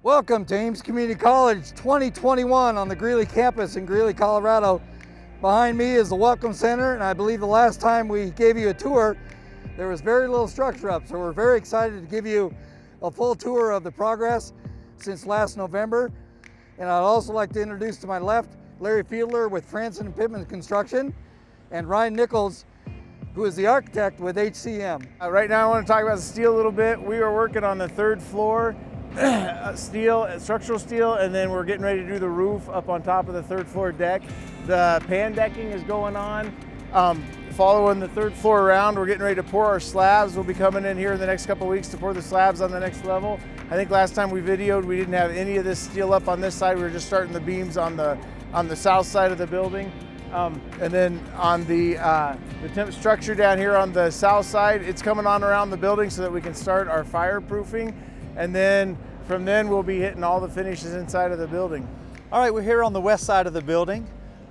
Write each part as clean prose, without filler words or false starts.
Welcome to Ames Community College 2021 on the Greeley campus in Greeley, Colorado. Behind me is the Welcome Center, and I believe the last time we gave you a tour, there was very little structure up, so we're very excited to give you a full tour of the progress since last November. And I'd also like to introduce to my left, Larry Fiedler with Fransen and Pittman Construction, and Ryan Nichols, who is the architect with HCM. Right now I want to talk about the steel a little bit. We are working on the third floor, steel, structural steel, and then we're getting ready to do the roof up on top of the third floor deck. The pan decking is going on. Following the third floor around, we're getting ready to pour our slabs. We'll be coming in here in the next couple of weeks to pour the slabs on the next level. I think last time we videoed, we didn't have any of this steel up on this side. We were just starting the beams on the south side of the building. And then on the temp structure down here on the south side, it's coming on around the building so that we can start our fireproofing. And then from then we'll be hitting all the finishes inside of the building. All right, we're here on the west side of the building,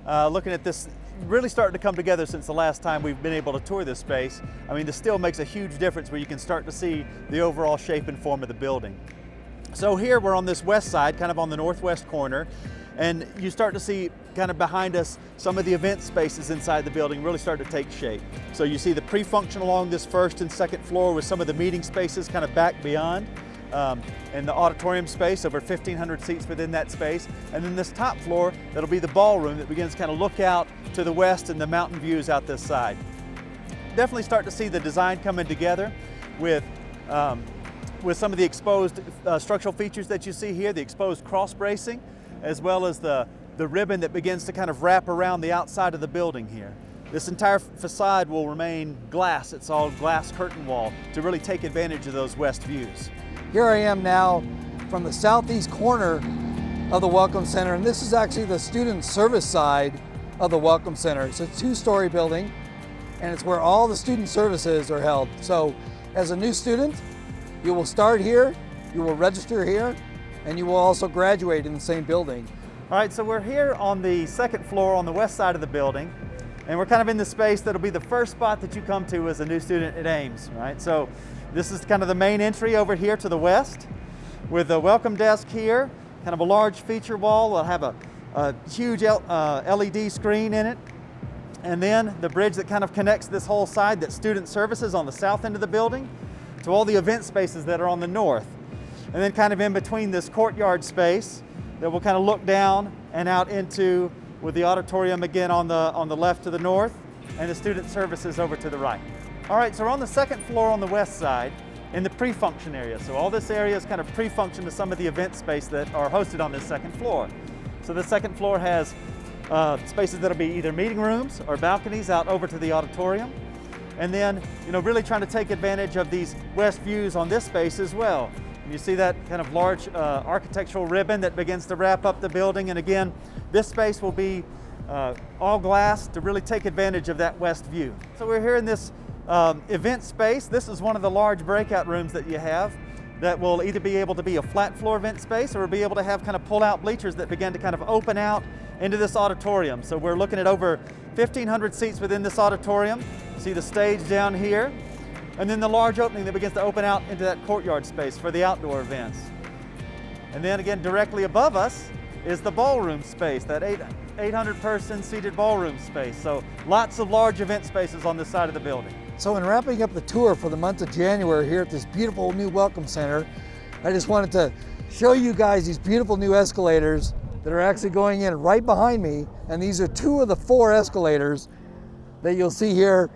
looking at this really starting to come together since the last time we've been able to tour this space. I mean, the steel makes a huge difference where you can start to see the overall shape and form of the building. So here we're on this west side, kind of on the northwest corner, and you start to see kind of behind us some of the event spaces inside the building really start to take shape. So you see the pre-function along this first and second floor with some of the meeting spaces kind of back beyond. And the auditorium space, over 1,500 seats within that space. And then this top floor, that'll be the ballroom that begins to kind of look out to the west and the mountain views out this side. Definitely start to see the design coming together with some of the exposed structural features that you see here, the exposed cross bracing, as well as the ribbon that begins to kind of wrap around the outside of the building here. This entire facade will remain glass. It's all glass curtain wall to really take advantage of those west views. Here I am now from the southeast corner of the Welcome Center, and this is actually the student service side of the Welcome Center. It's a two-story building, and it's where all the student services are held. So as a new student, you will start here, you will register here, and you will also graduate in the same building. All right, so we're here on the second floor on the west side of the building, and we're kind of in the space that'll be the first spot that you come to as a new student at Ames, right? So this is kind of the main entry over here to the west with a welcome desk here, kind of a large feature wall. We'll have a huge LED screen in it. And then the bridge that kind of connects this whole side, that's student services on the south end of the building, to all the event spaces that are on the north. And then kind of in between this courtyard space that we'll kind of look down and out into with the auditorium again on the left to the north and the student services over to the right. All right, so we're on the second floor on the west side in the pre-function area. So all this area is kind of pre-function to some of the event space that are hosted on this second floor. So the second floor has spaces that'll be either meeting rooms or balconies out over to the auditorium. And then, really trying to take advantage of these west views on this space as well. And you see that kind of large architectural ribbon that begins to wrap up the building. And again, this space will be all glass to really take advantage of that west view. So we're here in this event space. This is one of the large breakout rooms that you have that will either be able to be a flat floor event space or be able to have kind of pull out bleachers that begin to kind of open out into this auditorium. So we're looking at over 1,500 seats within this auditorium. See the stage down here, and then the large opening that begins to open out into that courtyard space for the outdoor events. And then again, directly above us is the ballroom space, that 800 person seated ballroom space. So lots of large event spaces on this side of the building. So in wrapping up the tour for the month of January here at this beautiful new Welcome Center, I just wanted to show you guys these beautiful new escalators that are actually going in right behind me. And these are 2 of the 4 escalators that you'll see here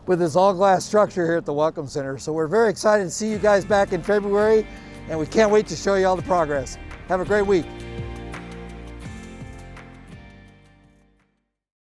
with this all glass structure here at the Welcome Center. So we're very excited to see you guys back in February, and we can't wait to show you all the progress. Have a great week.